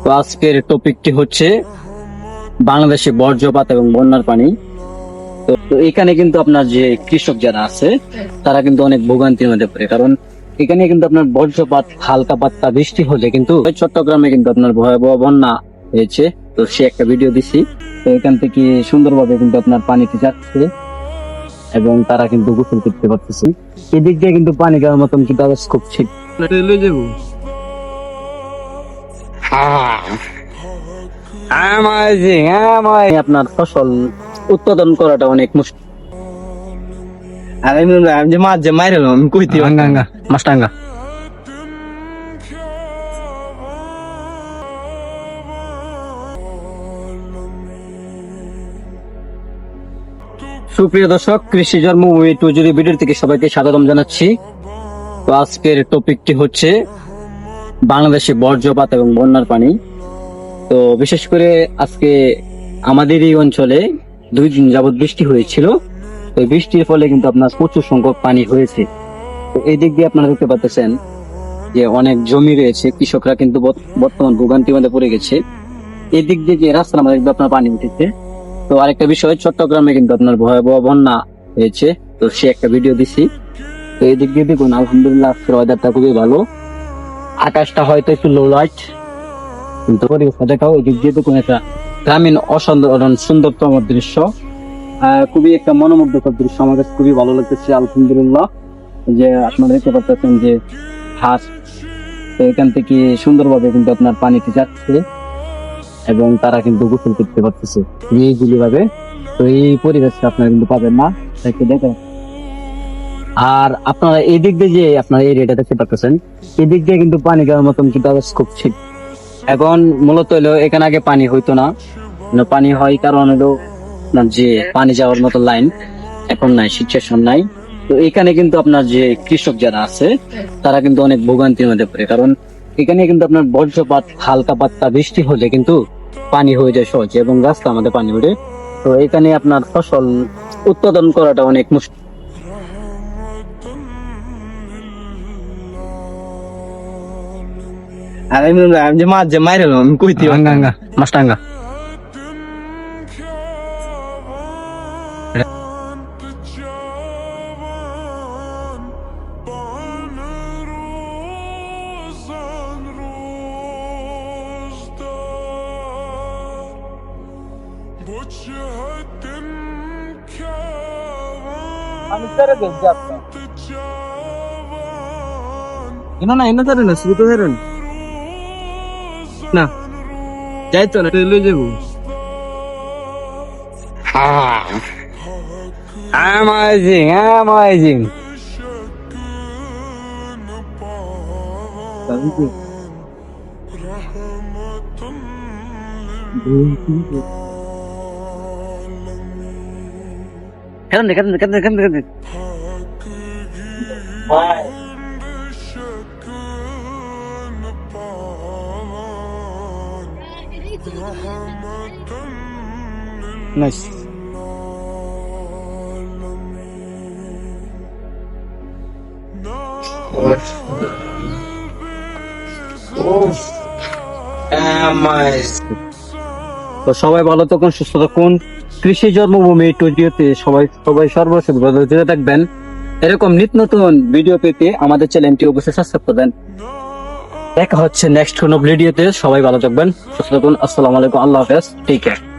তো আজকের টপিকটি হচ্ছে বাংলাদেশে বর্জ্যপাত এবং বন্যার পানি। তো এখানে কিন্তু আপনার যে কৃষক যারা আছে তারা কিন্তু অনেক ভোগান্তির মধ্যে পড়ে, কারণ এখানে কিন্তু আপনার বর্জ্যপাত হালকা পাতলা বৃষ্টি হলে কিন্তু চট্টগ্রামে কিন্তু আপনার ভয়াবহ বন্যা হয়েছে। তো সে একটা ভিডিও দিছি, তো এখান থেকে সুন্দরভাবে কিন্তু আপনার পানিতে যাচ্ছে এবং তারা কিন্তু গোসল করতে পারতেছে। এদিক দিয়ে কিন্তু পানি দেওয়ার মতন কিন্তু আওয়াজ খুব ঠিক। আপনার ফসল উৎপাদন করাটা অনেক মুশকিল। আমি যে মাছ যে মাইরালাম আমি কইতে মাছটাঙ্গা সুপ্রিয় দর্শক, কৃষি জন্মভূমি টু যদি ভিডিও থেকে সবাইকে স্বাগতম জানাচ্ছি। তো আজকের টপিকটি হচ্ছে বাংলাদেশে বর্জ্যপাত এবং বন্যার পানি। তো বিশেষ করে আজকে আমাদের এই অঞ্চলে 2 দিন যাবত বৃষ্টি হয়েছিল। তো বৃষ্টির ফলে কিন্তু আপনার প্রচুর সংখ্যক পানি হয়েছে। তো এই দিক দিয়ে আপনারা দেখতে পাচ্ছেন যে অনেক জমি রয়েছে, কৃষকরা কিন্তু বর্তমান ভোগান্তির মধ্যে পড়ে গেছে। এই দিক দিয়ে যে রাস্তার মধ্যে কিন্তু আপনার পানি উঠেছে। তো আরেকটা বিষয়, চট্টগ্রামে কিন্তু আপনার ভয়াবহ বন্যা হয়েছে। তো সে একটা ভিডিও দিছি। তো এই দিক দিয়ে দেখুন, আলহামদুলিল্লাহ ওয়েদারটা খুবই ভালো। আকাশটা হয়তো একটু লো লাইট, কিন্তু পরিবেশটা দেখাও। এই দিক দিয়ে দেখুন একটা গ্রামীণ অসাধারণ সুন্দরতম দৃশ্য, খুবই একটা মনোমুগ্ধকর দৃশ্য। আমার কাছে খুবই ভালো লাগতেছে আলহামদুলিল্লাহ। যে আপনারা দেখতে পাচ্ছেন যে ঘাস, তো এখান থেকে সুন্দরভাবে কিন্তু আপনার পানিতে যাচ্ছে এবং তারা কিন্তু গোসল করতে পারতেছে এইগুলি ভাবে। তো এই পরিবেশটা আপনারা কিন্তু পাবেন না, দেখেন। আর আপনারা এই দিক দিয়ে যে আপনারা এই এরিয়াটা দেখতে পাচ্ছেন, এই দিক দিয়ে কিন্তু পানি দেওয়ার মতন কিন্তু আওয়াজ খুব ঠিক। এখন মূলত হলো এখানে আগে পানি হইতো না, পানি হয় কারণ হলো যে পানি যাওয়ার মতো লাইন এখন নাই, সিচুয়েশন নাই। তো এখানে কিন্তু আপনার যে কৃষক যারা আছে তারা কিন্তু অনেক ভোগান্তির মধ্যে পড়ে, কারণ এখানে কিন্তু আপনার বর্জ্যপাত হালকা পাতলা বৃষ্টি হলে কিন্তু পানি হয়ে যায় সহজে এবং রাস্তার মধ্যে পানি ওঠে। তো এখানে আপনার ফসল উৎপাদন করাটা অনেক মুশকিল। আমি যে মাছ যে মাইরালাম আমি কইতে মাছটাঙ্গা না শুরু তো হেরেন না যাইতো না লই যাবো। amazing nice. তো সবাই ভালো থাকুন, সুস্থ থাকুন। কৃষি জন্মভূমি টুজিওতে সবাই সর্বশেষ থাকবেন। এরকম নিত্য নতুন ভিডিও পেতে আমাদের চ্যানেলটি অবশ্যই সাবস্ক্রাইব করবেন। দেখা হচ্ছে নেক্সট কোনো ভিডিওতে। সবাই ভালো থাকবেন, সুস্থ থাকুন। আসসালামু আলাইকুম, আল্লাহ হাফেজ, টেক কেয়ার।